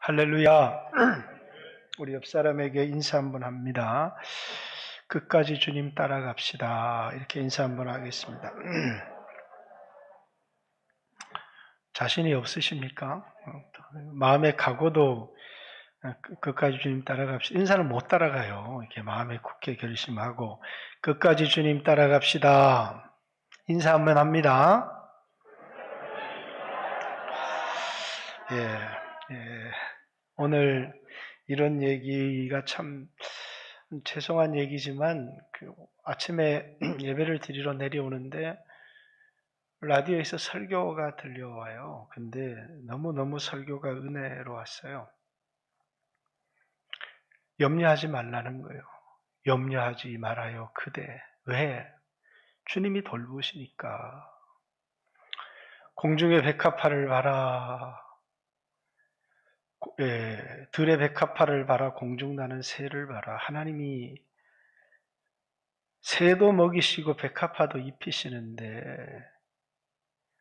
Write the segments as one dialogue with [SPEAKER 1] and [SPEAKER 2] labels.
[SPEAKER 1] 할렐루야. 우리 옆 사람에게 인사 한번 합니다. 끝까지 주님 따라갑시다. 이렇게 인사 한번 하겠습니다. 자신이 없으십니까? 마음의 각오도 끝까지 주님 따라갑시다. 인사는 못 따라가요. 이렇게 마음에 굳게 결심하고 끝까지 주님 따라갑시다. 인사 한번 합니다. 오늘 이런 얘기가 참 죄송한 얘기지만 아침에 예배를 드리러 내려오는데 라디오에서 설교가 들려와요. 근데 너무너무 설교가 은혜로웠어요. 염려하지 말라는 거예요. 염려하지 말아요 그대. 왜? 주님이 돌보시니까. 공중의 백합화를 봐라. 들의 백합화를 봐라. 공중 나는 새를 봐라. 하나님이 새도 먹이시고 백합화도 입히시는데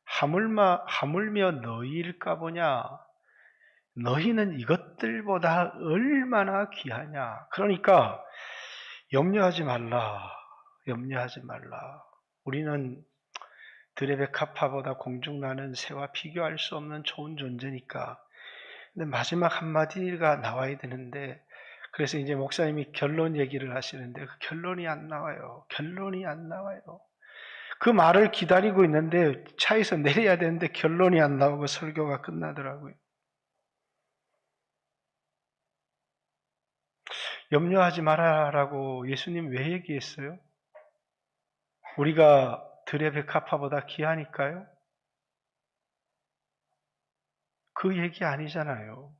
[SPEAKER 1] 하물며 너희일까 보냐. 너희는 이것들보다 얼마나 귀하냐. 그러니까 염려하지 말라. 염려하지 말라. 우리는 들의 백합화보다 공중 나는 새와 비교할 수 없는 좋은 존재니까. 근데 마지막 한마디가 나와야 되는데, 그래서 이제 목사님이 결론 얘기를 하시는데 그 결론이 안 나와요. 결론이 안 나와요. 그 말을 기다리고 있는데 차에서 내려야 되는데 결론이 안 나오고 설교가 끝나더라고요. 염려하지 말아라고 예수님 왜 얘기했어요? 우리가 들의 백합화보다 귀하니까요? 그 얘기 아니잖아요.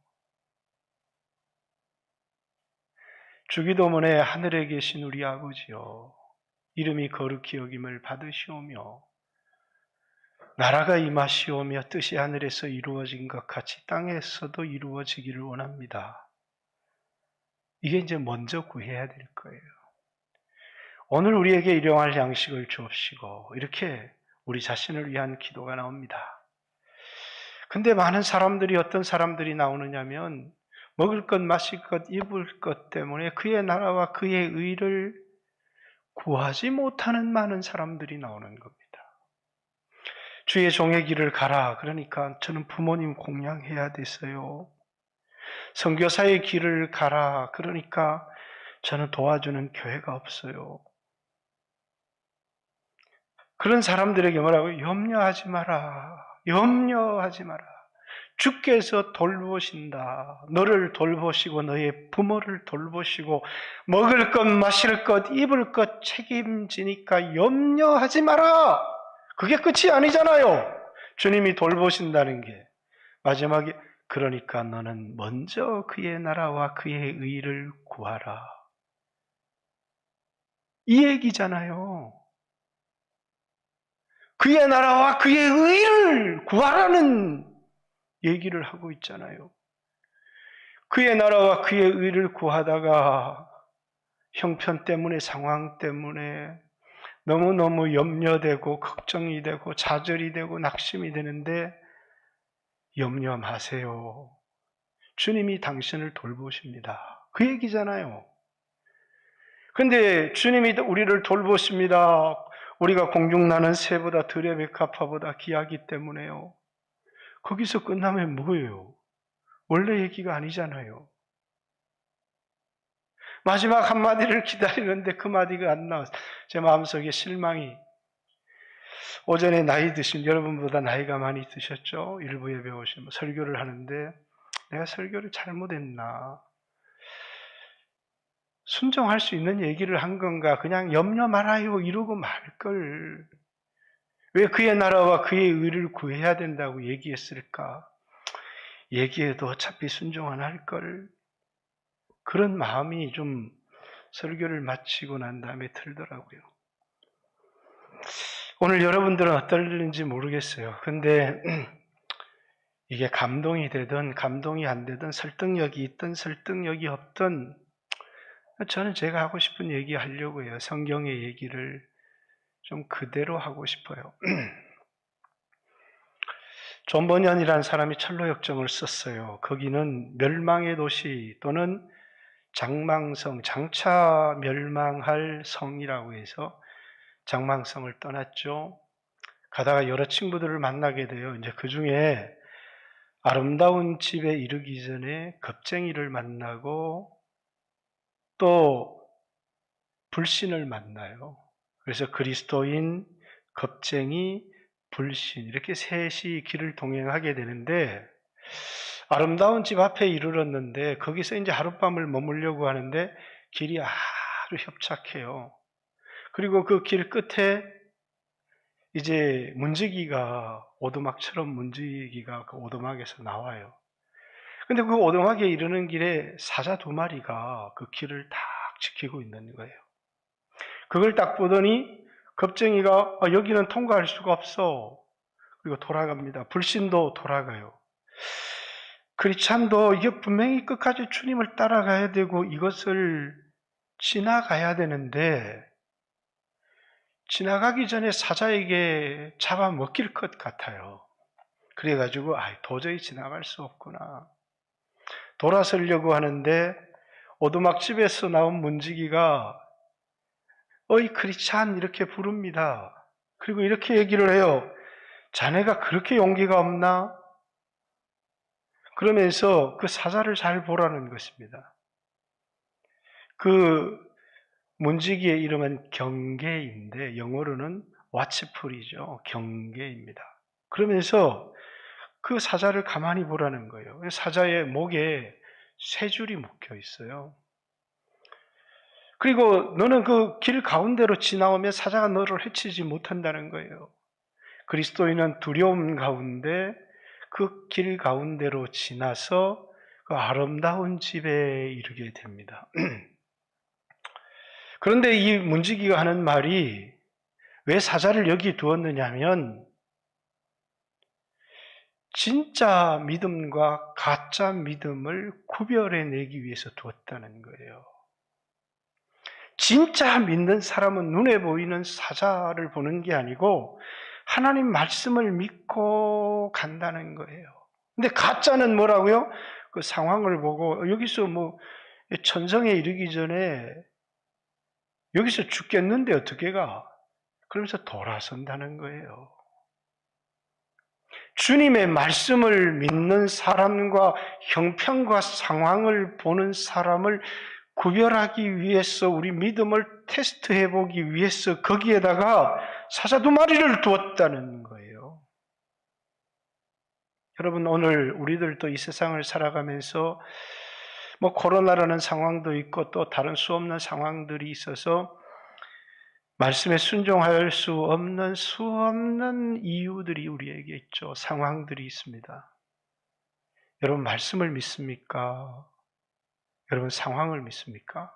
[SPEAKER 1] 주기도문에 하늘에 계신 우리 아버지여, 이름이 거룩히 여김을 받으시오며 나라가 임하시오며 뜻이 하늘에서 이루어진 것 같이 땅에서도 이루어지기를 원합니다. 이게 이제 먼저 구해야 될 거예요. 오늘 우리에게 일용할 양식을 주옵시고, 이렇게 우리 자신을 위한 기도가 나옵니다. 근데 많은 사람들이, 어떤 사람들이 나오느냐면 먹을 것, 마실 것, 입을 것 때문에 그의 나라와 그의 의를 구하지 못하는 많은 사람들이 나오는 겁니다. 주의 종의 길을 가라. 그러니까 저는 부모님 공양해야 됐어요. 선교사의 길을 가라. 그러니까 저는 도와주는 교회가 없어요. 그런 사람들에게 뭐라고? 염려하지 마라. 염려하지 마라. 주께서 돌보신다. 너를 돌보시고 너의 부모를 돌보시고 먹을 것, 마실 것, 입을 것 책임지니까 염려하지 마라. 그게 끝이 아니잖아요. 주님이 돌보신다는 게. 마지막에 그러니까 너는 먼저 그의 나라와 그의 의를 구하라. 이 얘기잖아요. 그의 나라와 그의 의를 구하라는 얘기를 하고 있잖아요. 그의 나라와 그의 의를 구하다가 형편 때문에, 상황 때문에 너무너무 염려되고 걱정이 되고 좌절이 되고 낙심이 되는데 염려 마세요. 주님이 당신을 돌보십니다. 그 얘기잖아요. 그런데 주님이 우리를 돌보십니다. 우리가 공중 나는 새보다 들의 백합화보다 귀하기 때문에요. 거기서 끝나면 뭐예요? 원래 얘기가 아니잖아요. 마지막 한마디를 기다리는데 그 마디가 안 나왔어요. 제 마음속에 실망이. 오전에 나이 드신, 여러분보다 나이가 많이 드셨죠? 일부 예배 오시면 설교를 하는데 내가 설교를 잘못했나? 순종할 수 있는 얘기를 한 건가? 그냥 염려 말아요 이러고 말걸. 왜 그의 나라와 그의 의를 구해야 된다고 얘기했을까? 얘기해도 어차피 순종 안 할걸. 그런 마음이 좀 설교를 마치고 난 다음에 들더라고요. 오늘 여러분들은 어떨는지 모르겠어요. 근데 이게 감동이 되든 감동이 안 되든 설득력이 있든 설득력이 없든 저는 제가 하고 싶은 얘기 하려고 해요. 성경의 얘기를 좀 그대로 하고 싶어요. 존 버년이라는 사람이 철로역정을 썼어요. 거기는 멸망의 도시 또는 장망성, 장차 멸망할 성이라고 해서 장망성을 떠났죠. 가다가 여러 친구들을 만나게 돼요. 이제 그 중에 아름다운 집에 이르기 전에 겁쟁이를 만나고 또 불신을 만나요. 그래서 그리스도인, 겁쟁이, 불신 이렇게 셋이 길을 동행하게 되는데 아름다운 집 앞에 이르렀는데 거기서 이제 하룻밤을 머물려고 하는데 길이 아주 협착해요. 그리고 그 길 끝에 이제 문지기가 오두막처럼 문지기가 그 오두막에서 나와요. 근데 그 오두막에 이르는 길에 사자 2마리가 그 길을 딱 지키고 있는 거예요. 그걸 딱 보더니 겁쟁이가 여기는 통과할 수가 없어. 그리고 돌아갑니다. 불신도 돌아가요. 크리스찬도 이게 분명히 끝까지 주님을 따라가야 되고 이것을 지나가야 되는데 지나가기 전에 사자에게 잡아먹힐 것 같아요. 그래가지고 도저히 지나갈 수 없구나. 돌아서려고 하는데 오두막집에서 나온 문지기가 어이 크리스찬 이렇게 부릅니다. 그리고 이렇게 얘기를 해요. 자네가 그렇게 용기가 없나? 그러면서 그 사자를 잘 보라는 것입니다. 그 문지기의 이름은 경계인데 영어로는 watchful이죠. 경계입니다. 그러면서 그 사자를 가만히 보라는 거예요. 사자의 목에 3줄이 묶여 있어요. 그리고 너는 그 길 가운데로 지나오면 사자가 너를 해치지 못한다는 거예요. 그리스도인은 두려움 가운데 그 길 가운데로 지나서 그 아름다운 집에 이르게 됩니다. 그런데 이 문지기가 하는 말이 왜 사자를 여기 두었느냐 하면 진짜 믿음과 가짜 믿음을 구별해내기 위해서 두었다는 거예요. 진짜 믿는 사람은 눈에 보이는 사자를 보는 게 아니고 하나님 말씀을 믿고 간다는 거예요. 근데 가짜는 뭐라고요? 그 상황을 보고 여기서 천성에 이르기 전에 여기서 죽겠는데 어떻게 가? 그러면서 돌아선다는 거예요. 주님의 말씀을 믿는 사람과 형편과 상황을 보는 사람을 구별하기 위해서 우리 믿음을 테스트해 보기 위해서 거기에다가 사자 2마리를 두었다는 거예요. 여러분 오늘 우리들도 이 세상을 살아가면서 코로나라는 상황도 있고 또 다른 수없는 상황들이 있어서 말씀에 순종할 수 없는 수없는 이유들이 우리에게 있죠. 상황들이 있습니다. 여러분 말씀을 믿습니까? 여러분 상황을 믿습니까?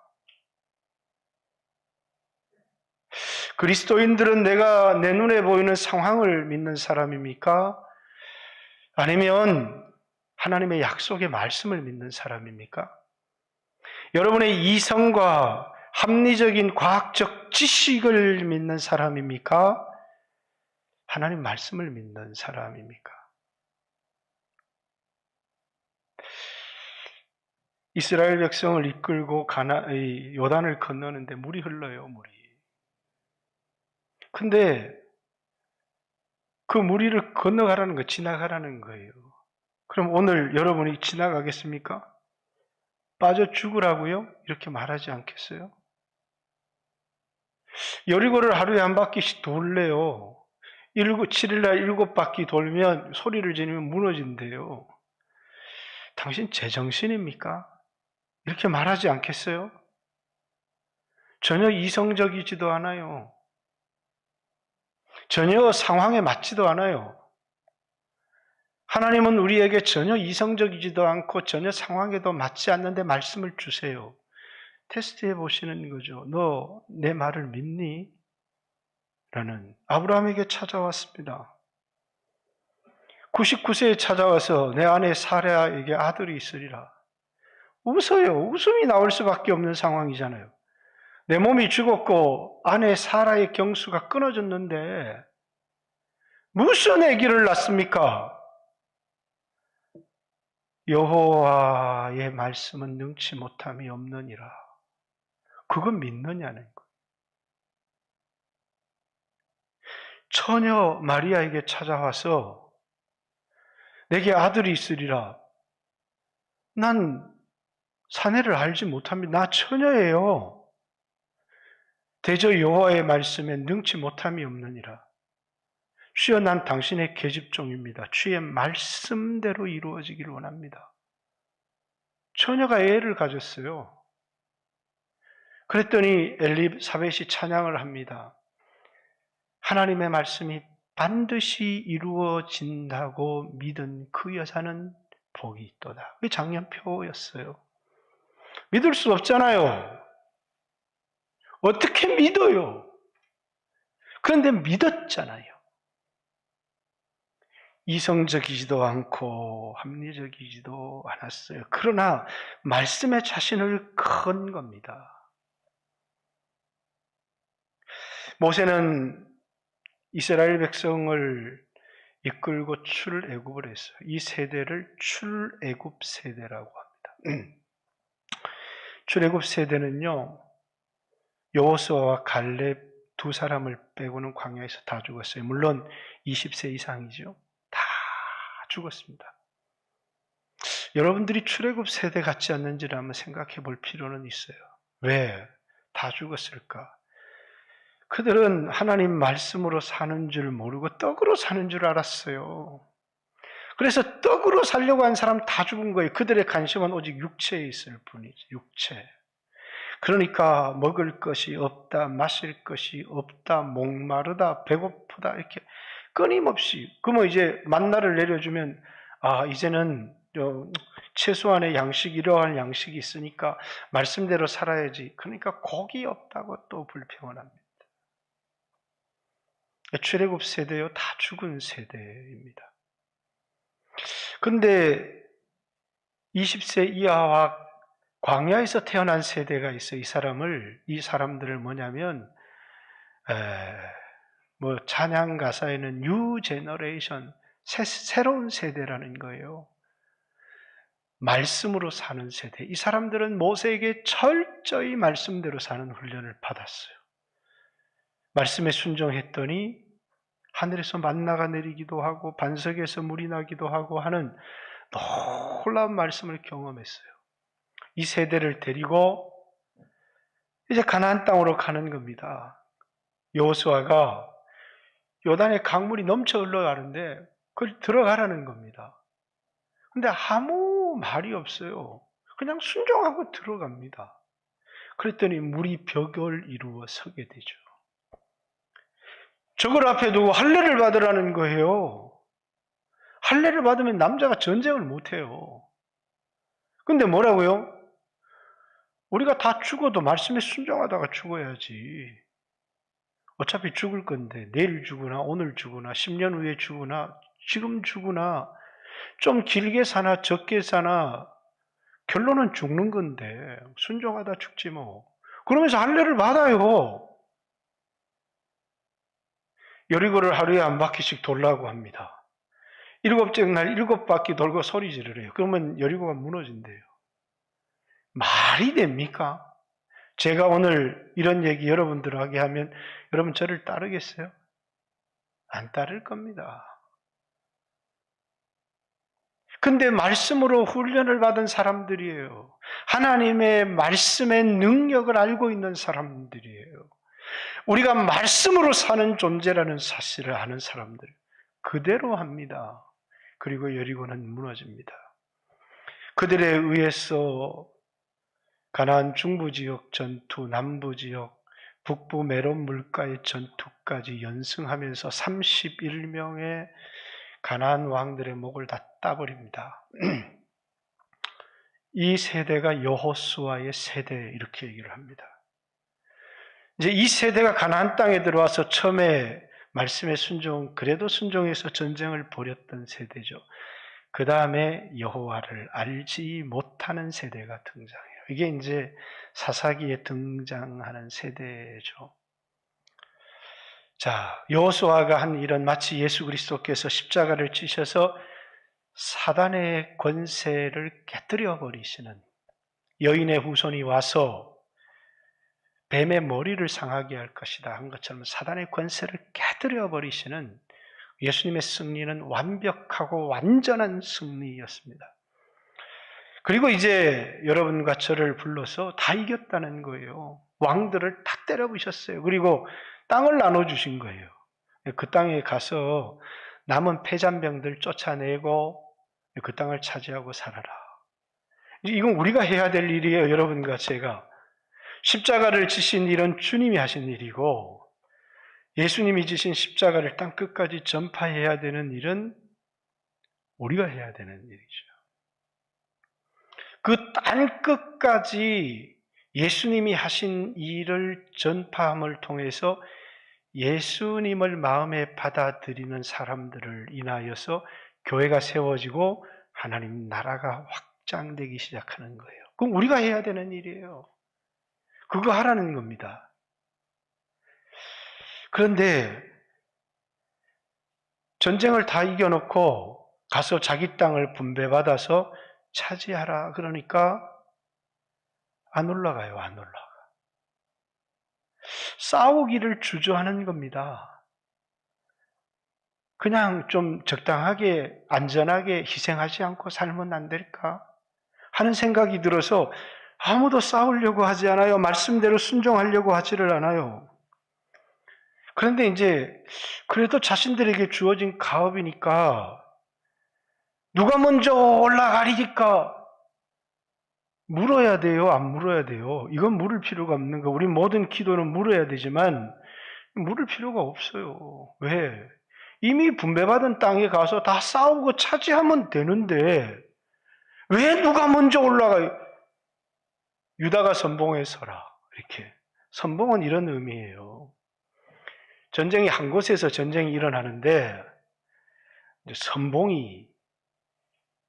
[SPEAKER 1] 그리스도인들은 내가 내 눈에 보이는 상황을 믿는 사람입니까? 아니면 하나님의 약속의 말씀을 믿는 사람입니까? 여러분의 이성과 합리적인 과학적 지식을 믿는 사람입니까? 하나님 말씀을 믿는 사람입니까? 이스라엘 백성을 이끌고 요단을 건너는데 물이 흘러요, 물이. 근데 그 무리를 건너가라는 거, 지나가라는 거예요. 그럼 오늘 여러분이 지나가겠습니까? 빠져 죽으라고요? 이렇게 말하지 않겠어요? 여리고를 하루에 한 바퀴씩 돌래요. 7일날 7바퀴 돌면 소리를 지르면 무너진대요. 당신 제정신입니까? 이렇게 말하지 않겠어요? 전혀 이성적이지도 않아요. 전혀 상황에 맞지도 않아요. 하나님은 우리에게 전혀 이성적이지도 않고 전혀 상황에도 맞지 않는데 말씀을 주세요. 테스트해 보시는 거죠. 너 내 말을 믿니? 라는 아브라함에게 찾아왔습니다. 99세에 찾아와서 내 아내 사라에게 아들이 있으리라. 웃어요. 웃음이 나올 수밖에 없는 상황이잖아요. 내 몸이 죽었고 아내 사라의 경수가 끊어졌는데 무슨 아기를 낳습니까? 여호와의 말씀은 능치 못함이 없느니라. 그거 믿느냐는 거예요. 처녀 마리아에게 찾아와서 내게 아들이 있으리라. 난 사내를 알지 못합니다. 나 처녀예요. 대저 여호와의 말씀에 능치 못함이 없느니라. 주여, 난 당신의 계집종입니다. 주의 말씀대로 이루어지기를 원합니다. 처녀가 애를 가졌어요. 그랬더니 엘리사벳이 찬양을 합니다. 하나님의 말씀이 반드시 이루어진다고 믿은 그 여자는 복이 있도다. 그게 장년표였어요. 믿을 수 없잖아요. 어떻게 믿어요? 그런데 믿었잖아요. 이성적이지도 않고 합리적이지도 않았어요. 그러나 말씀에 자신을 건 겁니다. 모세는 이스라엘 백성을 이끌고 출애굽을 했어요. 이 세대를 출애굽 세대라고 합니다. 출애굽 세대는요, 여호수아와 갈렙 두 사람을 빼고는 광야에서 다 죽었어요. 물론 20세 이상이죠. 다 죽었습니다. 여러분들이 출애굽 세대 같지 않는지를 한번 생각해 볼 필요는 있어요. 왜 다 죽었을까? 그들은 하나님 말씀으로 사는 줄 모르고 떡으로 사는 줄 알았어요. 그래서 떡으로 살려고 한 사람 다 죽은 거예요. 그들의 관심은 오직 육체에 있을 뿐이지, 육체. 그러니까 먹을 것이 없다, 마실 것이 없다, 목마르다, 배고프다, 이렇게 끊임없이. 그러면 이제 만나를 내려주면, 이제는 최소한의 양식, 이러한 양식이 있으니까 말씀대로 살아야지. 그러니까 곡이 없다고 또 불평을 합니다. 출애굽 세대요, 다 죽은 세대입니다. 그런데 20세 이하와 광야에서 태어난 세대가 있어요. 이 사람들을 뭐냐면, 찬양 가사에는 뉴 제너레이션, 새로운 세대라는 거예요. 말씀으로 사는 세대. 이 사람들은 모세에게 철저히 말씀대로 사는 훈련을 받았어요. 말씀에 순종했더니 하늘에서 만나가 내리기도 하고 반석에서 물이 나기도 하고 하는 놀라운 말씀을 경험했어요. 이 세대를 데리고 이제 가나안 땅으로 가는 겁니다. 여호수아가 요단의 강물이 넘쳐 흘러가는데 그걸 들어가라는 겁니다. 근데 아무 말이 없어요. 그냥 순종하고 들어갑니다. 그랬더니 물이 벽을 이루어 서게 되죠. 저걸 앞에 두고 할례를 받으라는 거예요. 할례를 받으면 남자가 전쟁을 못해요. 근데 뭐라고요? 우리가 다 죽어도 말씀에 순종하다가 죽어야지. 어차피 죽을 건데 내일 죽으나 오늘 죽으나 10년 후에 죽으나 지금 죽으나 좀 길게 사나 적게 사나 결론은 죽는 건데 순종하다 죽지 뭐. 그러면서 할례를 받아요. 여리고를 하루에 한 바퀴씩 돌라고 합니다. 7째 날 7바퀴 돌고 소리 지르래요. 그러면 여리고가 무너진대요. 말이 됩니까? 제가 오늘 이런 얘기 여러분들에게 하면 여러분 저를 따르겠어요? 안 따를 겁니다. 근데 말씀으로 훈련을 받은 사람들이에요. 하나님의 말씀의 능력을 알고 있는 사람들이에요. 우리가 말씀으로 사는 존재라는 사실을 아는 사람들, 그대로 합니다. 그리고 여리고는 무너집니다. 그들에 의해서 가나안 중부지역 전투, 남부지역, 북부 메론 물가의 전투까지 연승하면서 31명의 가나안 왕들의 목을 다 따버립니다. 이 세대가 여호수아의 세대, 이렇게 얘기를 합니다. 이제 이 세대가 가나안 땅에 들어와서 처음에 말씀에 그래도 순종해서 전쟁을 벌였던 세대죠. 그 다음에 여호와를 알지 못하는 세대가 등장해요. 이게 이제 사사기에 등장하는 세대죠. 자, 여호수아가 한 일은 마치 예수 그리스도께서 십자가를 지셔서 사단의 권세를 깨뜨려 버리시는, 여인의 후손이 와서 뱀의 머리를 상하게 할 것이다 한 것처럼 사단의 권세를 깨뜨려 버리시는 예수님의 승리는 완벽하고 완전한 승리였습니다. 그리고 이제 여러분과 저를 불러서 다 이겼다는 거예요. 왕들을 다 때려부셨어요. 그리고 땅을 나눠주신 거예요. 그 땅에 가서 남은 패잔병들 쫓아내고 그 땅을 차지하고 살아라. 이건 우리가 해야 될 일이에요. 여러분과 제가. 십자가를 지신 일은 주님이 하신 일이고, 예수님이 지신 십자가를 땅 끝까지 전파해야 되는 일은 우리가 해야 되는 일이죠. 그 땅 끝까지 예수님이 하신 일을 전파함을 통해서 예수님을 마음에 받아들이는 사람들을 인하여서 교회가 세워지고 하나님 나라가 확장되기 시작하는 거예요. 그럼 우리가 해야 되는 일이에요. 그거 하라는 겁니다. 그런데 전쟁을 다 이겨놓고 가서 자기 땅을 분배받아서 차지하라 그러니까 안 올라가요. 안 올라가. 싸우기를 주저하는 겁니다. 그냥 좀 적당하게 안전하게 희생하지 않고 살면 안 될까 하는 생각이 들어서 아무도 싸우려고 하지 않아요. 말씀대로 순종하려고 하지를 않아요. 그런데 이제 그래도 자신들에게 주어진 가업이니까 누가 먼저 올라가리니까 물어야 돼요? 안 물어야 돼요? 이건 물을 필요가 없는 거. 우리 모든 기도는 물어야 되지만 물을 필요가 없어요. 왜? 이미 분배받은 땅에 가서 다 싸우고 차지하면 되는데 왜 누가 먼저 올라가요? 유다가 선봉에 서라. 이렇게. 선봉은 이런 의미예요. 전쟁이 한 곳에서 전쟁이 일어나는데 선봉이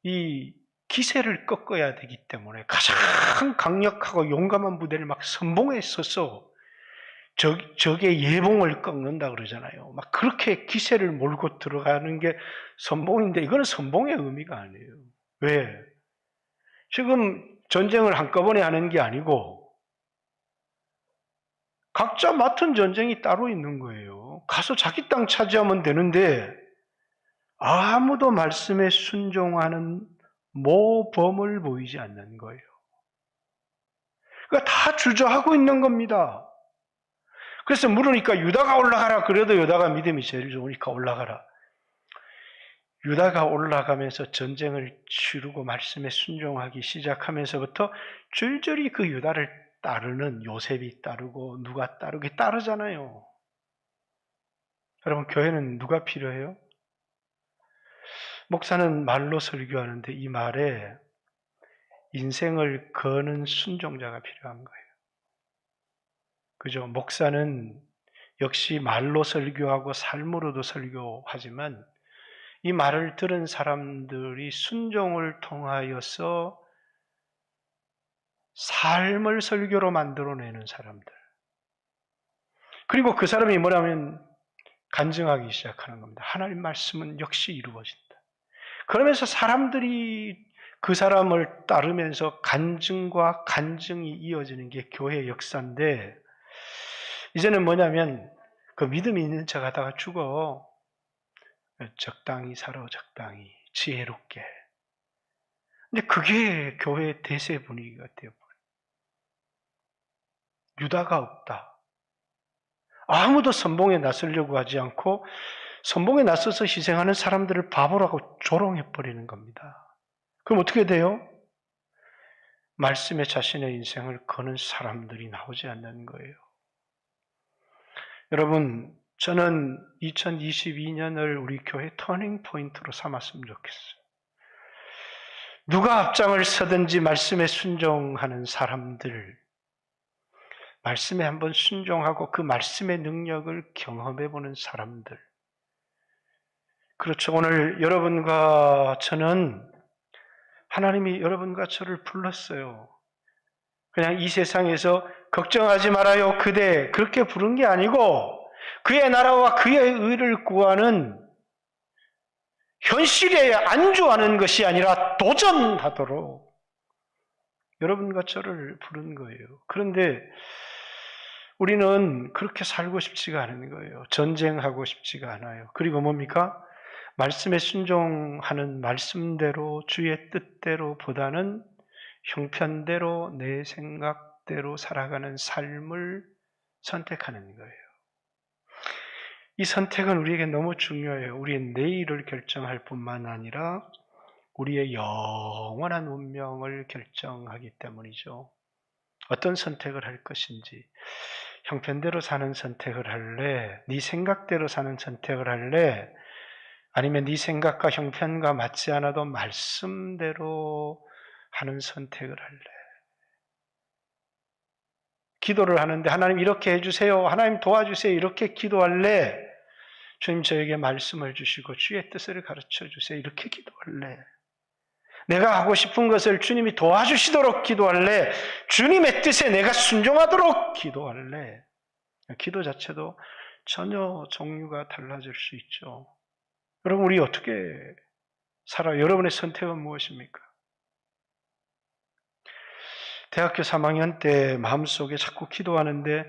[SPEAKER 1] 이 기세를 꺾어야 되기 때문에 가장 강력하고 용감한 부대를 막 선봉에 서서 적의 예봉을 꺾는다 그러잖아요. 막 그렇게 기세를 몰고 들어가는 게 선봉인데 이거는 선봉의 의미가 아니에요. 왜? 지금 전쟁을 한꺼번에 하는 게 아니고 각자 맡은 전쟁이 따로 있는 거예요. 가서 자기 땅 차지하면 되는데 아무도 말씀에 순종하는 모범을 보이지 않는 거예요. 그러니까 다 주저하고 있는 겁니다. 그래서 물으니까 유다가 올라가라. 그래도 유다가 믿음이 제일 좋으니까 올라가라. 유다가 올라가면서 전쟁을 치르고 말씀에 순종하기 시작하면서부터 줄줄이 그 유다를 따르는 요셉이 따르고 누가 따르게 따르잖아요. 여러분 교회는 누가 필요해요? 목사는 말로 설교하는데 이 말에 인생을 거는 순종자가 필요한 거예요. 그죠? 목사는 역시 말로 설교하고 삶으로도 설교하지만 이 말을 들은 사람들이 순종을 통하여서 삶을 설교로 만들어내는 사람들. 그리고 그 사람이 뭐냐면 간증하기 시작하는 겁니다. 하나님 말씀은 역시 이루어진다. 그러면서 사람들이 그 사람을 따르면서 간증과 간증이 이어지는 게 교회의 역사인데 이제는 뭐냐면 그 믿음이 있는 척 하다가 죽어. 적당히 살아, 적당히 지혜롭게. 근데 그게 교회의 대세 분위기가 되어버려요. 유다가 없다. 아무도 선봉에 나서려고 하지 않고 선봉에 나서서 희생하는 사람들을 바보라고 조롱해버리는 겁니다. 그럼 어떻게 돼요? 말씀에 자신의 인생을 거는 사람들이 나오지 않는 거예요. 여러분, 저는 2022년을 우리 교회 터닝 포인트로 삼았으면 좋겠어요. 누가 앞장을 서든지 말씀에 순종하는 사람들, 말씀에 한번 순종하고 그 말씀의 능력을 경험해보는 사람들. 그렇죠. 오늘 여러분과 저는 하나님이 여러분과 저를 불렀어요. 그냥 이 세상에서 걱정하지 말아요 그대 그렇게 부른 게 아니고 그의 나라와 그의 의를 구하는 현실에 안주하는 것이 아니라 도전하도록 여러분과 저를 부른 거예요. 그런데 우리는 그렇게 살고 싶지가 않은 거예요. 전쟁하고 싶지가 않아요. 그리고 뭡니까? 말씀에 순종하는 말씀대로 주의 뜻대로 보다는 형편대로 내 생각대로 살아가는 삶을 선택하는 거예요. 이 선택은 우리에게 너무 중요해요. 우리의 내일을 결정할 뿐만 아니라 우리의 영원한 운명을 결정하기 때문이죠. 어떤 선택을 할 것인지, 형편대로 사는 선택을 할래? 네 생각대로 사는 선택을 할래? 아니면 네 생각과 형편과 맞지 않아도 말씀대로 하는 선택을 할래? 기도를 하는데 하나님 이렇게 해주세요. 하나님 도와주세요. 이렇게 기도할래? 주님 저에게 말씀을 주시고 주의 뜻을 가르쳐 주세요. 이렇게 기도할래? 내가 하고 싶은 것을 주님이 도와주시도록 기도할래? 주님의 뜻에 내가 순종하도록 기도할래? 기도 자체도 전혀 종류가 달라질 수 있죠. 여러분 우리 어떻게 살아요? 여러분의 선택은 무엇입니까? 대학교 3학년 때 마음속에 자꾸 기도하는데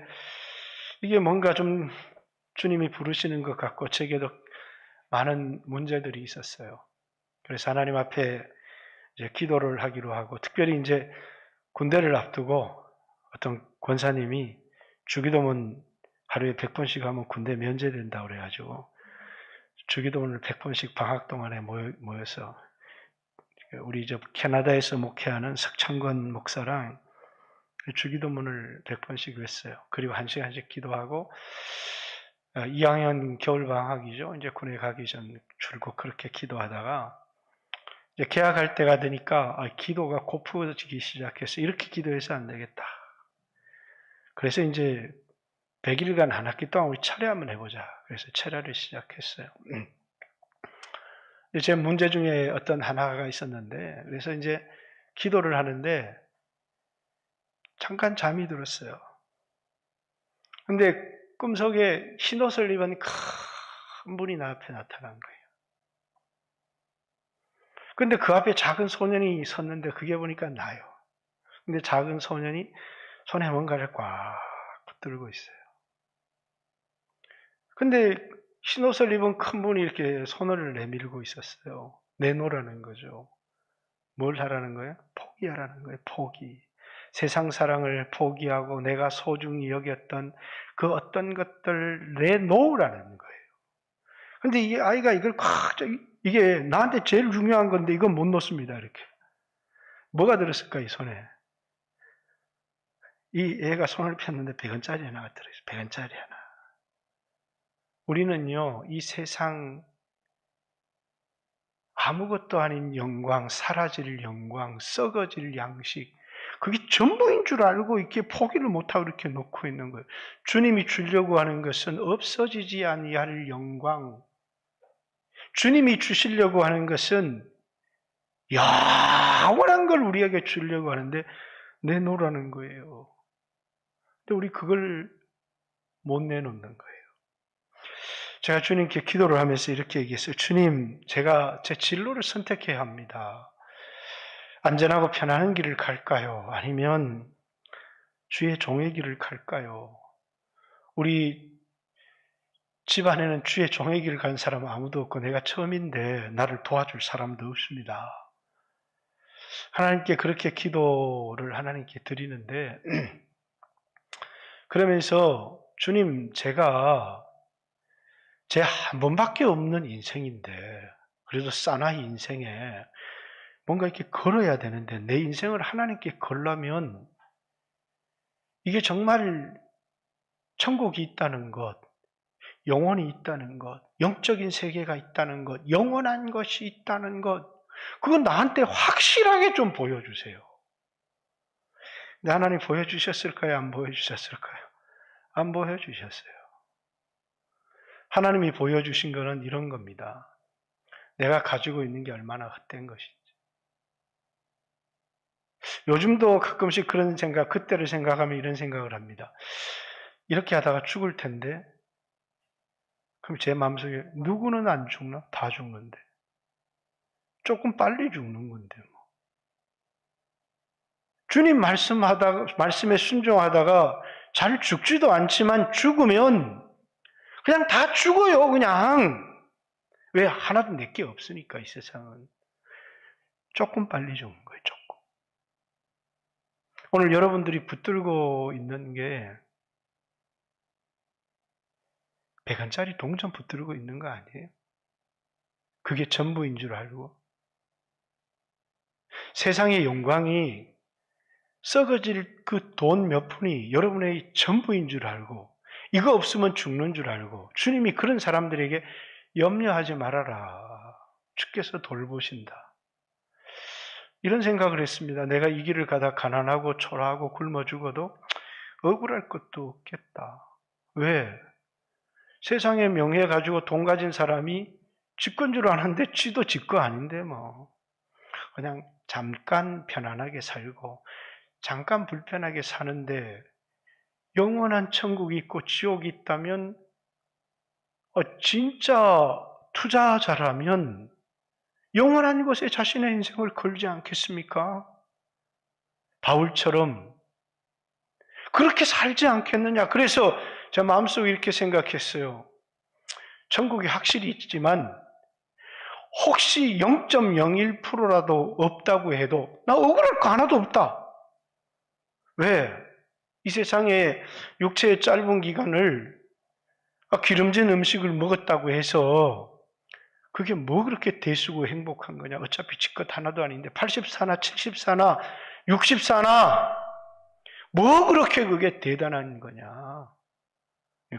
[SPEAKER 1] 이게 뭔가 좀 주님이 부르시는 것 같고 제게도 많은 문제들이 있었어요. 그래서 하나님 앞에 이제 기도를 하기로 하고 특별히 이제 군대를 앞두고 어떤 권사님이 주기도문 하루에 100번씩 하면 군대 면제된다고 그래가지고 주기도문을 100번씩 방학 동안에 모여서 우리 저 캐나다에서 목회하는 석창건 목사랑 주기도문을 100번씩 했어요. 그리고 1시간씩 기도하고 2학년 겨울방학이죠. 이제 군에 가기 전 줄곧 그렇게 기도하다가 이제 개학할 때가 되니까 기도가 고프어지기 시작해서 이렇게 기도해서 안 되겠다. 그래서 이제 100일간 한 학기 동안 우리 철야 한번 해보자. 그래서 철야를 시작했어요. 제 문제 중에 어떤 하나가 있었는데 그래서 이제 기도를 하는데 잠깐 잠이 들었어요. 근데 꿈속에 흰옷을 입은 큰 분이 나 앞에 나타난 거예요. 근데 그 앞에 작은 소년이 섰는데 그게 보니까 나요. 근데 작은 소년이 손에 뭔가를 꽉 붙들고 있어요. 근데 흰옷을 입은 큰 분이 이렇게 손을 내밀고 있었어요. 내놓으라는 거죠. 뭘 하라는 거예요? 포기하라는 거예요. 포기. 세상 사랑을 포기하고 내가 소중히 여겼던 그 어떤 것들 내놓으라는 거예요. 근데 이 아이가 이걸 이게 나한테 제일 중요한 건데 이건 못 놓습니다. 이렇게. 뭐가 들었을까 이 손에? 이 애가 손을 폈는데 100원짜리 하나가 들어있어요. 100원짜리 하나. 우리는요, 이 세상 아무것도 아닌 영광, 사라질 영광, 썩어질 양식, 그게 전부인 줄 알고 이렇게 포기를 못하고 이렇게 놓고 있는 거예요. 주님이 주려고 하는 것은 없어지지 아니할 영광, 주님이 주시려고 하는 것은 영원한 걸 우리에게 주려고 하는데 내놓으라는 거예요. 근데 우리 그걸 못 내놓는 거예요. 제가 주님께 기도를 하면서 이렇게 얘기했어요. 주님, 제가 제 진로를 선택해야 합니다. 안전하고 편안한 길을 갈까요? 아니면 주의 종의 길을 갈까요? 우리 집안에는 주의 종의 길을 가는 사람은 아무도 없고 내가 처음인데 나를 도와줄 사람도 없습니다. 하나님께 그렇게 기도를 하나님께 드리는데 그러면서 주님, 제가 제 한 번밖에 없는 인생인데 그래도 사나이 인생에 뭔가 이렇게 걸어야 되는데 내 인생을 하나님께 걸려면 이게 정말 천국이 있다는 것, 영혼이 있다는 것, 영적인 세계가 있다는 것, 영원한 것이 있다는 것, 그건 나한테 확실하게 좀 보여주세요. 근데 하나님 보여주셨을까요? 안 보여주셨을까요? 안 보여주셨어요. 하나님이 보여주신 것은 이런 겁니다. 내가 가지고 있는 게 얼마나 헛된 것인지. 요즘도 가끔씩 그런 생각, 그때를 생각하면 이런 생각을 합니다. 이렇게 하다가 죽을 텐데, 그럼 제 마음속에 누구는 안 죽나? 다 죽는데. 조금 빨리 죽는 건데 뭐. 주님 말씀에 순종하다가 잘 죽지도 않지만 죽으면 그냥 다 죽어요, 그냥. 왜? 하나도 내게 없으니까, 이 세상은. 조금 빨리 죽는 거예요, 조금. 오늘 여러분들이 붙들고 있는 게 100원짜리 동전 붙들고 있는 거 아니에요? 그게 전부인 줄 알고. 세상의 영광이 썩어질 그 돈 몇 푼이 여러분의 전부인 줄 알고, 이거 없으면 죽는 줄 알고, 주님이 그런 사람들에게 염려하지 말아라. 주께서 돌보신다. 이런 생각을 했습니다. 내가 이 길을 가다 가난하고 초라하고 굶어 죽어도 억울할 것도 없겠다. 왜? 세상의 명예 가지고 돈 가진 사람이 집권 줄 아는데 지도 집거 아닌데 뭐. 그냥 잠깐 편안하게 살고 잠깐 불편하게 사는데 영원한 천국이 있고 지옥이 있다면 진짜 투자자라면 영원한 곳에 자신의 인생을 걸지 않겠습니까? 바울처럼 그렇게 살지 않겠느냐. 그래서 제 마음속에 이렇게 생각했어요. 천국이 확실히 있지만 혹시 0.01%라도 없다고 해도 나 억울할 거 하나도 없다. 왜? 이 세상에 육체의 짧은 기간을 기름진 음식을 먹었다고 해서 그게 뭐 그렇게 대수고 행복한 거냐. 어차피 지껏 하나도 아닌데 80사나 70사나 60사나 뭐 그렇게 그게 대단한 거냐.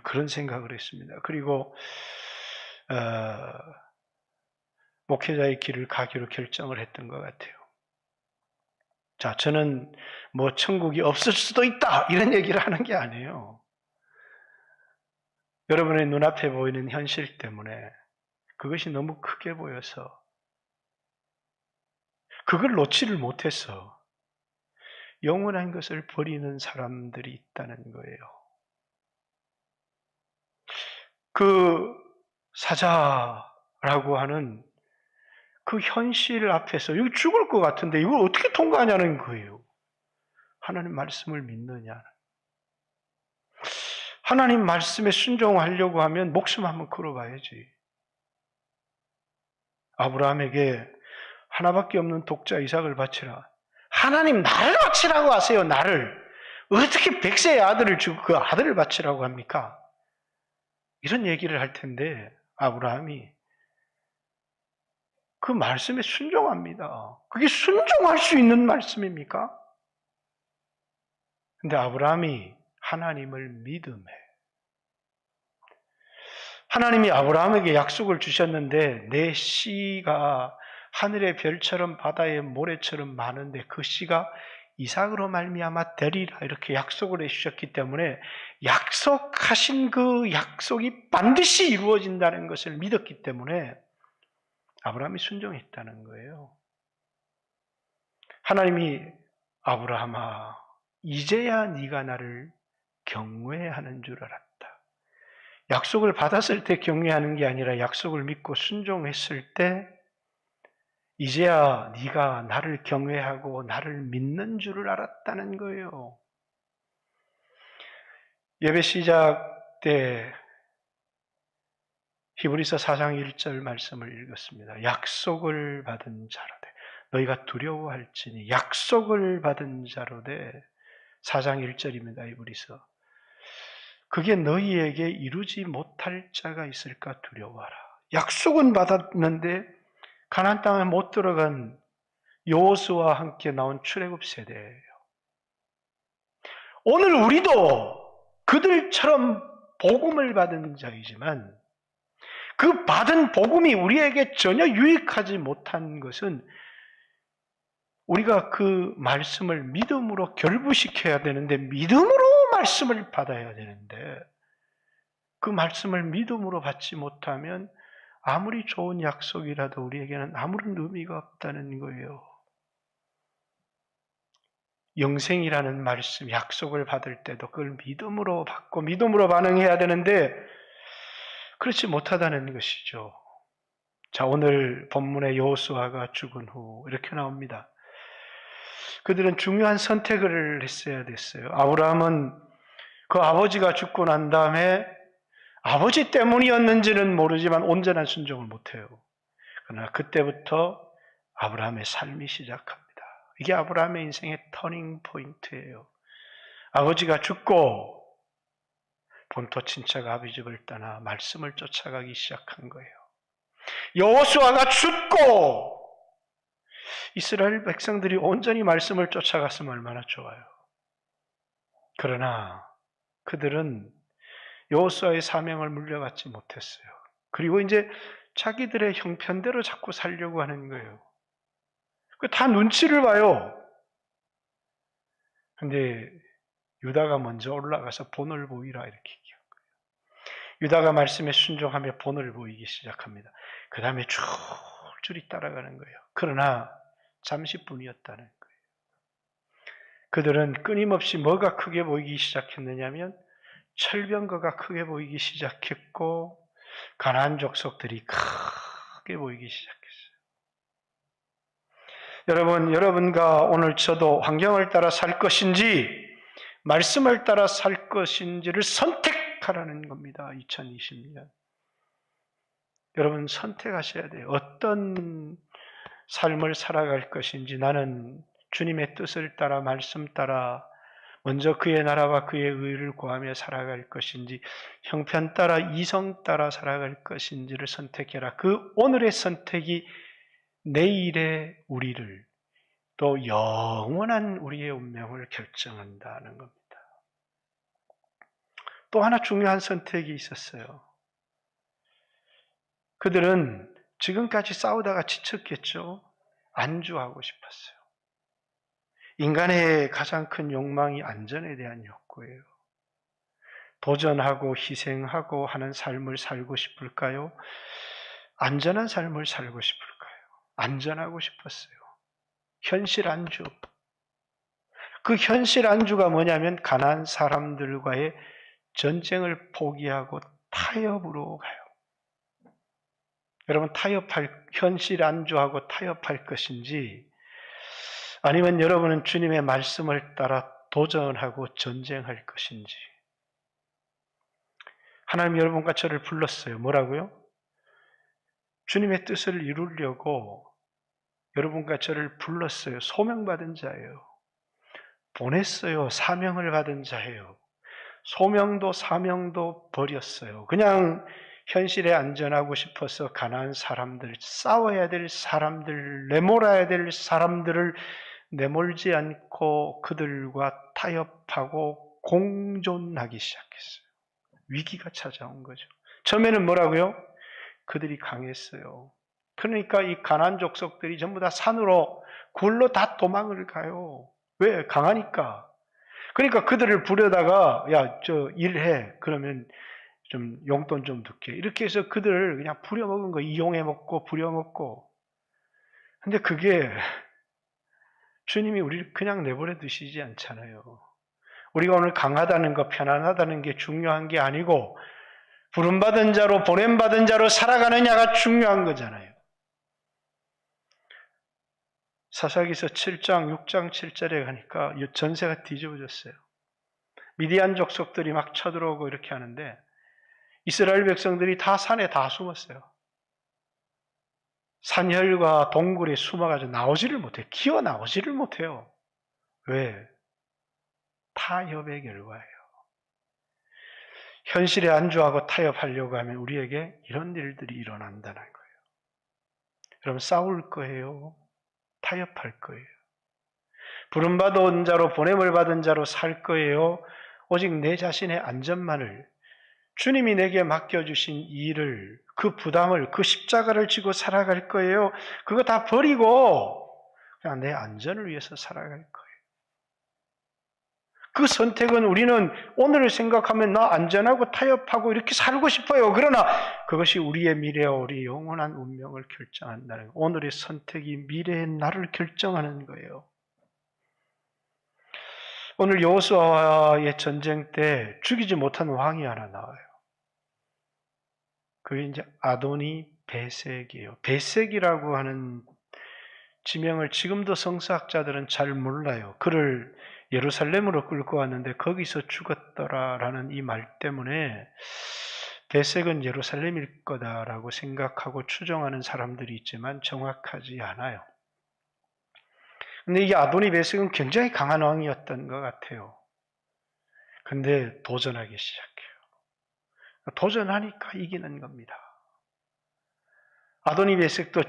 [SPEAKER 1] 그런 생각을 했습니다. 그리고 목회자의 길을 가기로 결정을 했던 것 같아요. 자, 저는 뭐 천국이 없을 수도 있다 이런 얘기를 하는 게 아니에요. 여러분의 눈앞에 보이는 현실 때문에 그것이 너무 크게 보여서 그걸 놓지를 못해서 영원한 것을 버리는 사람들이 있다는 거예요. 그 사자라고 하는 그 현실 앞에서 여기 죽을 것 같은데 이걸 어떻게 통과하냐는 거예요. 하나님 말씀을 믿느냐. 하나님 말씀에 순종하려고 하면 목숨 한번 걸어봐야지. 아브라함에게 하나밖에 없는 독자 이삭을 바치라. 하나님 나를 바치라고 하세요. 나를. 어떻게 100세의 아들을 주고 그 아들을 바치라고 합니까? 이런 얘기를 할 텐데 아브라함이 그 말씀에 순종합니다. 그게 순종할 수 있는 말씀입니까? 근데 아브라함이 하나님을 믿음에 하나님이 아브라함에게 약속을 주셨는데 내 씨가 하늘의 별처럼 바다의 모래처럼 많은데 그 씨가 이삭으로 말미암아 되리라 이렇게 약속을 해주셨기 때문에 약속하신 그 약속이 반드시 이루어진다는 것을 믿었기 때문에 아브라함이 순종했다는 거예요. 하나님이 아브라함아 이제야 네가 나를 경외하는 줄 알았다. 약속을 받았을 때 경외하는 게 아니라 약속을 믿고 순종했을 때 이제야 네가 나를 경외하고 나를 믿는 줄을 알았다는 거예요. 예배 시작 때 히브리서 4장 1절 말씀을 읽었습니다. 약속을 받은 자로되 너희가 두려워할지니 약속을 받은 자로되 4장 1절입니다. 히브리서. 그게 너희에게 이루지 못할 자가 있을까 두려워하라. 약속은 받았는데 가나안 땅에 못 들어간 여호수아와 함께 나온 출애굽 세대예요. 오늘 우리도 그들처럼 복음을 받은 자이지만 그 받은 복음이 우리에게 전혀 유익하지 못한 것은 우리가 그 말씀을 믿음으로 결부시켜야 되는데 믿음으로 말씀을 받아야 되는데 그 말씀을 믿음으로 받지 못하면 아무리 좋은 약속이라도 우리에게는 아무런 의미가 없다는 거예요. 영생이라는 말씀, 약속을 받을 때도 그걸 믿음으로 받고 믿음으로 반응해야 되는데 그렇지 못하다는 것이죠. 자, 오늘 본문의 여호수아가 죽은 후 이렇게 나옵니다. 그들은 중요한 선택을 했어야 됐어요. 아브라함은 그 아버지가 죽고 난 다음에 아버지 때문이었는지는 모르지만 온전한 순종을 못해요. 그러나 그때부터 아브라함의 삶이 시작합니다. 이게 아브라함의 인생의 터닝 포인트예요. 아버지가 죽고 본토 친척 아비 집을 떠나 말씀을 쫓아가기 시작한 거예요. 여호수아가 죽고 이스라엘 백성들이 온전히 말씀을 쫓아갔으면 얼마나 좋아요. 그러나 그들은 여호수아의 사명을 물려받지 못했어요. 그리고 이제 자기들의 형편대로 자꾸 살려고 하는 거예요. 다 눈치를 봐요. 근데 유다가 먼저 올라가서 본을 보이라 이렇게 얘기한 거예요. 유다가 말씀에 순종하며 본을 보이기 시작합니다. 그 다음에 줄줄이 따라가는 거예요. 그러나 잠시뿐이었다는 거예요. 그들은 끊임없이 뭐가 크게 보이기 시작했느냐면 철병거가 크게 보이기 시작했고 가나안 족속들이 크게 보이기 시작했어요. 여러분과 오늘 저도 환경을 따라 살 것인지 말씀을 따라 살 것인지를 선택하라는 겁니다. 2020년. 여러분 선택하셔야 돼요. 어떤 삶을 살아갈 것인지 나는 주님의 뜻을 따라 말씀 따라 먼저 그의 나라와 그의 의를 구하며 살아갈 것인지 형편 따라 이성 따라 살아갈 것인지를 선택해라. 그 오늘의 선택이 내일의 우리를 또 영원한 우리의 운명을 결정한다는 겁니다. 또 하나 중요한 선택이 있었어요. 그들은 지금까지 싸우다가 지쳤겠죠. 안주하고 싶었어요. 인간의 가장 큰 욕망이 안전에 대한 욕구예요. 도전하고 희생하고 하는 삶을 살고 싶을까요? 안전한 삶을 살고 싶을까요? 안전하고 싶었어요. 현실 안주. 그 현실 안주가 뭐냐면 가난한 사람들과의 전쟁을 포기하고 타협으로 가요. 여러분 현실 안주하고 타협할 것인지 아니면 여러분은 주님의 말씀을 따라 도전하고 전쟁할 것인지. 하나님 여러분과 저를 불렀어요. 뭐라고요? 주님의 뜻을 이루려고 여러분과 저를 불렀어요. 소명받은 자예요. 보냈어요. 사명을 받은 자예요. 소명도 사명도 버렸어요. 그냥 현실에 안전하고 싶어서 가난한 사람들, 싸워야 될 사람들, 내몰아야 될 사람들을 내몰지 않고 그들과 타협하고 공존하기 시작했어요. 위기가 찾아온 거죠. 처음에는 뭐라고요? 그들이 강했어요. 그러니까 이 가나안 족속들이 전부 다 산으로 굴로 다 도망을 가요. 왜? 강하니까. 그러니까 그들을 부려다가 야, 저 일해. 그러면 좀 용돈 좀 넣게. 이렇게 해서 그들을 그냥 부려먹은 거 이용해 먹고 부려먹고. 근데 그게 주님이 우리를 그냥 내버려 두시지 않잖아요. 우리가 오늘 강하다는 거, 편안하다는 게 중요한 게 아니고 부름받은 자로 보냄받은 자로 살아가느냐가 중요한 거잖아요. 사사기서 7장, 6장, 7절에 가니까 전세가 뒤집어졌어요. 미디안 족속들이 막 쳐들어오고 이렇게 하는데 이스라엘 백성들이 다 산에 다 숨었어요. 산혈과 동굴에 숨어가지고 나오지를 못해요. 기어 나오지를 못해요. 왜? 타협의 결과예요. 현실에 안주하고 타협하려고 하면 우리에게 이런 일들이 일어난다는 거예요. 여러분 싸울 거예요? 타협할 거예요? 부름받은 자로 보냄을 받은 자로 살 거예요? 오직 내 자신의 안전만을 주님이 내게 맡겨주신 일을 그 부담을 그 십자가를 지고 살아갈 거예요? 그거 다 버리고 그냥 내 안전을 위해서 살아갈 거예요. 그 선택은 우리는 오늘을 생각하면 나 안전하고 타협하고 이렇게 살고 싶어요. 그러나 그것이 우리의 미래와 우리의 영원한 운명을 결정한다는 거예요. 오늘의 선택이 미래의 나를 결정하는 거예요. 오늘 여호수아의 전쟁 때 죽이지 못한 왕이 하나 나와요. 그게 이제 아도니 베색이에요. 베색이라고 하는 지명을 지금도 성서학자들은 잘 몰라요. 그를 예루살렘으로 끌고 왔는데 거기서 죽었더라라는 이 말 때문에 베색은 예루살렘일 거다라고 생각하고 추정하는 사람들이 있지만 정확하지 않아요. 근데 이 아도니 베색은 굉장히 강한 왕이었던 것 같아요. 근데 도전하기 시작해요. 도전하니까 이기는 겁니다. 아도니 베색도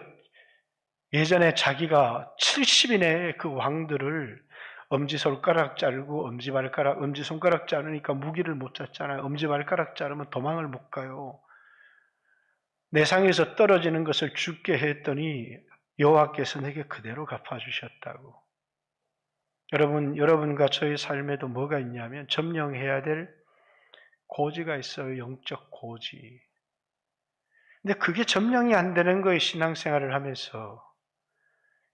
[SPEAKER 1] 예전에 자기가 70인의 그 왕들을 엄지손가락 자르고 엄지손가락 자르니까 무기를 못 잡잖아요. 엄지발가락 자르면 도망을 못 가요. 내 상에서 떨어지는 것을 죽게 했더니 여호와께서 내게 그대로 갚아주셨다고. 여러분과 저의 삶에도 뭐가 있냐면 점령해야 될 고지가 있어요. 영적 고지. 근데 그게 점령이 안 되는 거예요. 신앙생활을 하면서.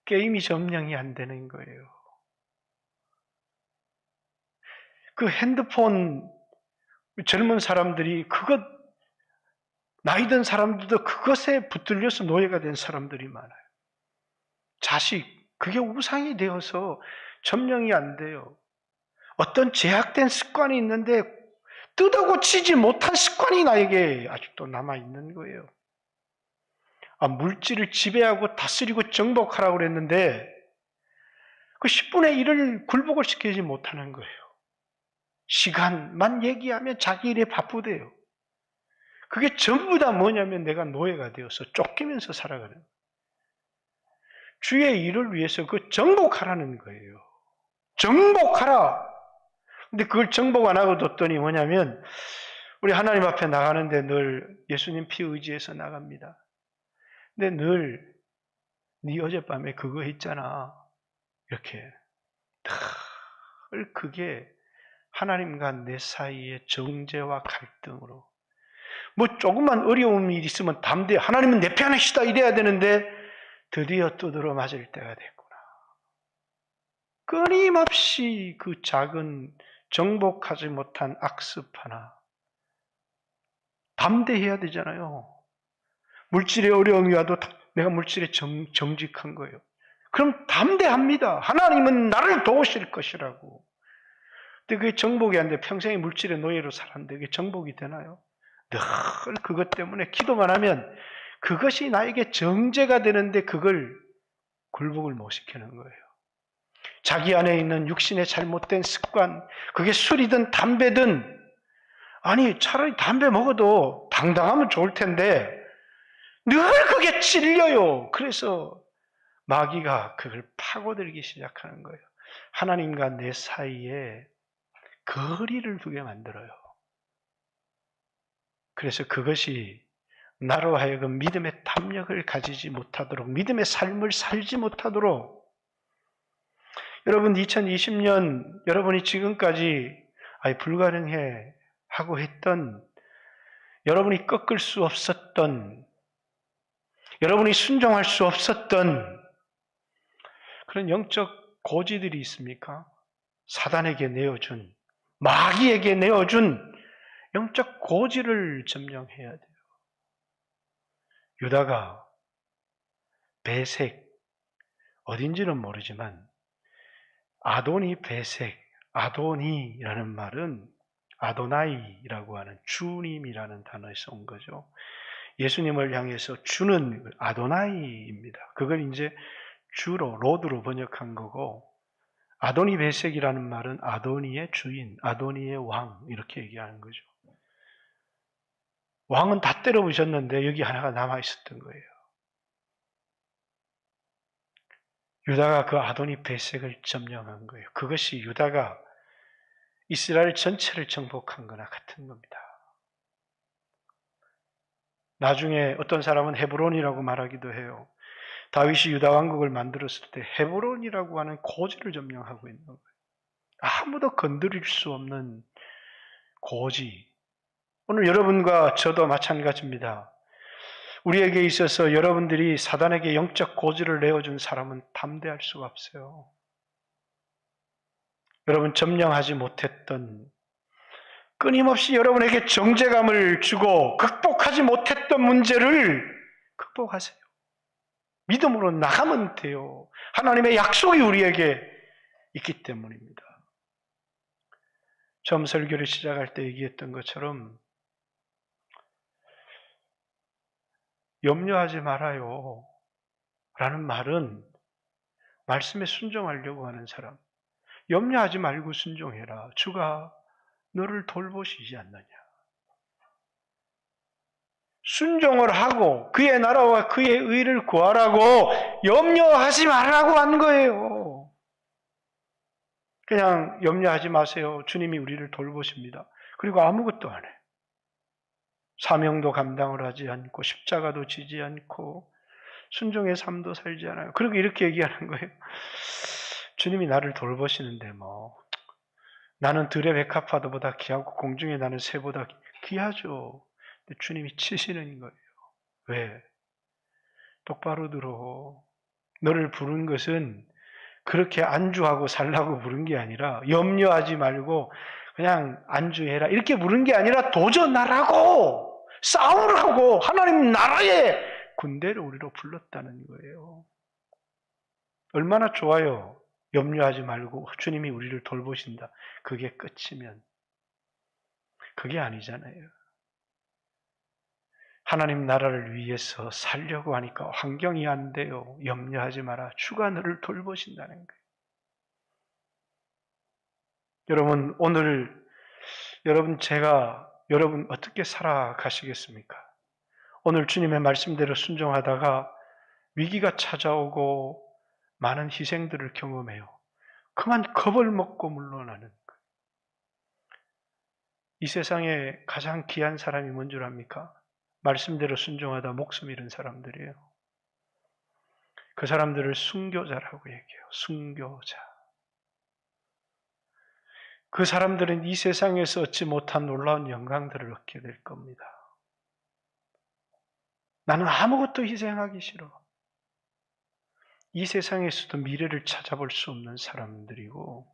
[SPEAKER 1] 게임이 점령이 안 되는 거예요. 그 핸드폰 젊은 사람들이 나이 든 사람들도 그것에 붙들려서 노예가 된 사람들이 많아요. 자식, 그게 우상이 되어서 점령이 안 돼요. 어떤 제약된 습관이 있는데 뜯어고치지 못한 습관이 나에게 아직도 남아있는 거예요. 물질을 지배하고 다스리고 정복하라고 그랬는데 그 10분의 1을 굴복을 시키지 못하는 거예요. 시간만 얘기하면 자기 일에 바쁘대요. 그게 전부 다 뭐냐면 내가 노예가 되어서 쫓기면서 살아가는 거예요. 주의 일을 위해서 그 정복하라는 거예요. 정복하라! 근데 그걸 정복 안 하고 뒀더니 뭐냐면 우리 하나님 앞에 나가는데 늘 예수님 피 의지해서 나갑니다. 근데 늘 네 어젯밤에 그거 했잖아. 이렇게 늘 그게 하나님과 내 사이의 정죄와 갈등으로 조금만 어려운 일이 있으면 담대해. 하나님은 내 편이시다 이래야 되는데 드디어 두드러 맞을 때가 됐구나. 끊임없이 그 작은 정복하지 못한 악습 하나 담대해야 되잖아요. 물질의 어려움이 와도 내가 물질에 정직한 거예요. 그럼 담대합니다. 하나님은 나를 도우실 것이라고. 근데 그게 정복이 안 돼. 평생에 물질의 노예로 살았는데 그게 정복이 되나요? 늘 그것 때문에 기도만 하면 그것이 나에게 정죄가 되는데 그걸 굴복을 못 시키는 거예요. 자기 안에 있는 육신의 잘못된 습관, 그게 술이든 담배든, 아니 차라리 담배 먹어도 당당하면 좋을 텐데 늘 그게 찔려요. 그래서 마귀가 그걸 파고들기 시작하는 거예요. 하나님과 내 사이에 거리를 두게 만들어요. 그래서 그것이 나로 하여금 믿음의 담력을 가지지 못하도록, 믿음의 삶을 살지 못하도록, 여러분 2020년 여러분이 지금까지 불가능해 하고 했던, 여러분이 꺾을 수 없었던, 여러분이 순종할 수 없었던 그런 영적 고지들이 있습니까? 사단에게 내어준, 마귀에게 내어준 영적 고지를 점령해야 돼요. 유다가 베색, 어딘지는 모르지만 아도니 베색, 아도니라는 말은 아도나이라고 하는 주님이라는 단어에서 온 거죠. 예수님을 향해서 주는 아도나이입니다. 그걸 이제 주로, 로드로 번역한 거고, 아도니 베색이라는 말은 아도니의 주인, 아도니의 왕, 이렇게 얘기하는 거죠. 왕은 다 때려부셨는데 여기 하나가 남아있었던 거예요. 유다가 그 아도니 베색을 점령한 거예요. 그것이 유다가 이스라엘 전체를 정복한 거나 같은 겁니다. 나중에 어떤 사람은 헤브론이라고 말하기도 해요. 다윗이 유다 왕국을 만들었을 때 헤브론이라고 하는 고지를 점령하고 있는 거예요. 아무도 건드릴 수 없는 고지. 오늘 여러분과 저도 마찬가지입니다. 우리에게 있어서 여러분들이 사단에게 영적 고지를 내어준 사람은 담대할 수가 없어요. 여러분 점령하지 못했던, 끊임없이 여러분에게 정죄감을 주고 극복하지 못했던 문제를 극복하세요. 믿음으로 나가면 돼요. 하나님의 약속이 우리에게 있기 때문입니다. 처음 설교를 시작할 때 얘기했던 것처럼 염려하지 말아요 라는 말은 말씀에 순종하려고 하는 사람, 염려하지 말고 순종해라. 주가 너를 돌보시지 않느냐. 순종을 하고 그의 나라와 그의 의를 구하라고, 염려하지 말라고 한 거예요. 그냥 염려하지 마세요. 주님이 우리를 돌보십니다. 그리고 아무것도 안 해. 사명도 감당을 하지 않고 십자가도 지지 않고 순종의 삶도 살지 않아요. 그리고 이렇게 얘기하는 거예요. 주님이 나를 돌보시는데 뭐 나는 들의 백합화도보다 귀하고 공중에 나는 새보다 귀하죠. 근데 주님이 치시는 거예요. 왜? 똑바로 들어. 너를 부른 것은 그렇게 안주하고 살라고 부른 게 아니라, 염려하지 말고 그냥 안주해라 이렇게 부른 게 아니라, 도전하라고, 싸우라고, 하나님 나라의 군대를 우리로 불렀다는 거예요. 얼마나 좋아요. 염려하지 말고 주님이 우리를 돌보신다. 그게 끝이면. 그게 아니잖아요. 하나님 나라를 위해서 살려고 하니까 환경이 안 돼요. 염려하지 마라. 주가 너를 돌보신다는 거예요. 여러분, 오늘 여러분 어떻게 살아가시겠습니까? 오늘 주님의 말씀대로 순종하다가 위기가 찾아오고 많은 희생들을 경험해요. 그만 겁을 먹고 물러나는 거예요. 이 세상에 가장 귀한 사람이 뭔 줄 압니까? 말씀대로 순종하다 목숨 잃은 사람들이에요. 그 사람들을 순교자라고 얘기해요. 순교자. 그 사람들은 이 세상에서 얻지 못한 놀라운 영광들을 얻게 될 겁니다. 나는 아무것도 희생하기 싫어. 이 세상에서도 미래를 찾아볼 수 없는 사람들이고,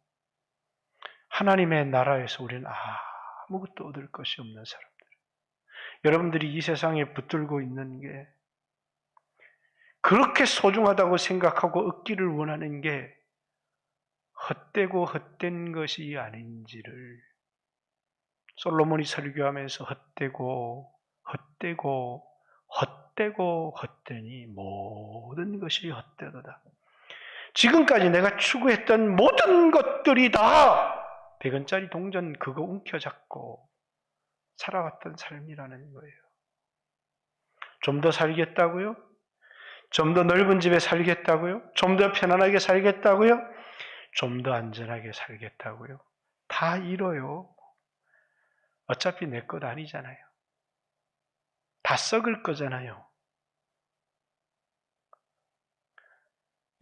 [SPEAKER 1] 하나님의 나라에서 우리는 아무것도 얻을 것이 없는 사람들. 여러분들이 이 세상에 붙들고 있는 게 그렇게 소중하다고 생각하고 얻기를 원하는 게 헛되고 헛된 것이 아닌지를, 솔로몬이 설교하면서 헛되고 헛되니 모든 것이 헛되도다. 지금까지 내가 추구했던 모든 것들이 다 100원짜리 동전 그거 움켜잡고 살아왔던 삶이라는 거예요. 좀 더 살겠다고요? 좀 더 넓은 집에 살겠다고요? 좀 더 편안하게 살겠다고요? 좀 더 안전하게 살겠다고요? 다 잃어요. 어차피 내 것 아니잖아요. 다 썩을 거잖아요.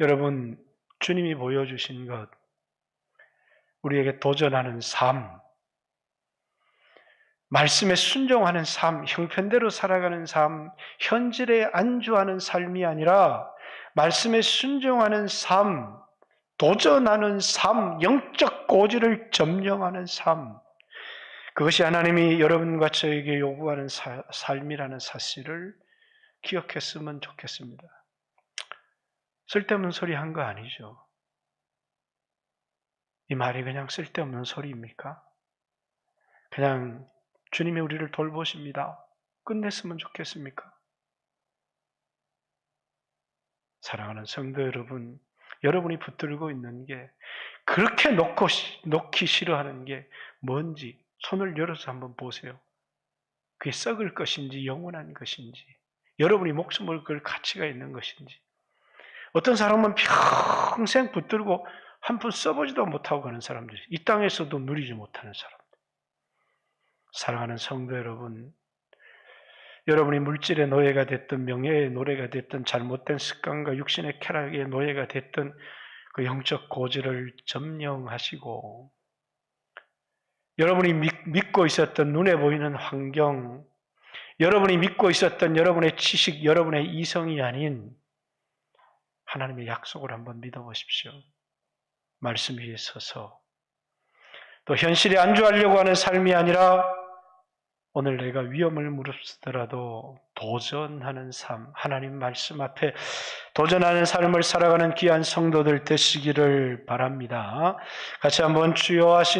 [SPEAKER 1] 여러분, 주님이 보여주신 것, 우리에게 도전하는 삶, 말씀에 순종하는 삶, 형편대로 살아가는 삶, 현실에 안주하는 삶이 아니라 말씀에 순종하는 삶, 도전하는 삶, 영적 고지를 점령하는 삶, 그것이 하나님이 여러분과 저에게 요구하는 삶이라는 사실을 기억했으면 좋겠습니다. 쓸데없는 소리 한 거 아니죠? 이 말이 그냥 쓸데없는 소리입니까? 그냥 주님이 우리를 돌보십니다. 끝냈으면 좋겠습니까? 사랑하는 성도 여러분, 여러분이 붙들고 있는 게, 그렇게 놓기 싫어하는 게 뭔지 손을 열어서 한번 보세요. 그게 썩을 것인지 영원한 것인지, 여러분이 목숨을 걸 가치가 있는 것인지. 어떤 사람은 평생 붙들고 한 푼 써보지도 못하고 가는 사람들이, 이 땅에서도 누리지 못하는 사람들. 사랑하는 성도 여러분, 여러분이 물질의 노예가 됐든 명예의 노예가 됐든 잘못된 습관과 육신의 쾌락의 노예가 됐든 그 영적 고지를 점령하시고, 여러분이 믿고 있었던 눈에 보이는 환경, 여러분이 믿고 있었던 여러분의 지식, 여러분의 이성이 아닌 하나님의 약속을 한번 믿어보십시오. 말씀 위에 서서, 또 현실에 안주하려고 하는 삶이 아니라 오늘 내가 위험을 무릅쓰더라도 도전하는 삶, 하나님 말씀 앞에 도전하는 삶을 살아가는 귀한 성도들 되시기를 바랍니다. 같이 한번 주여 하신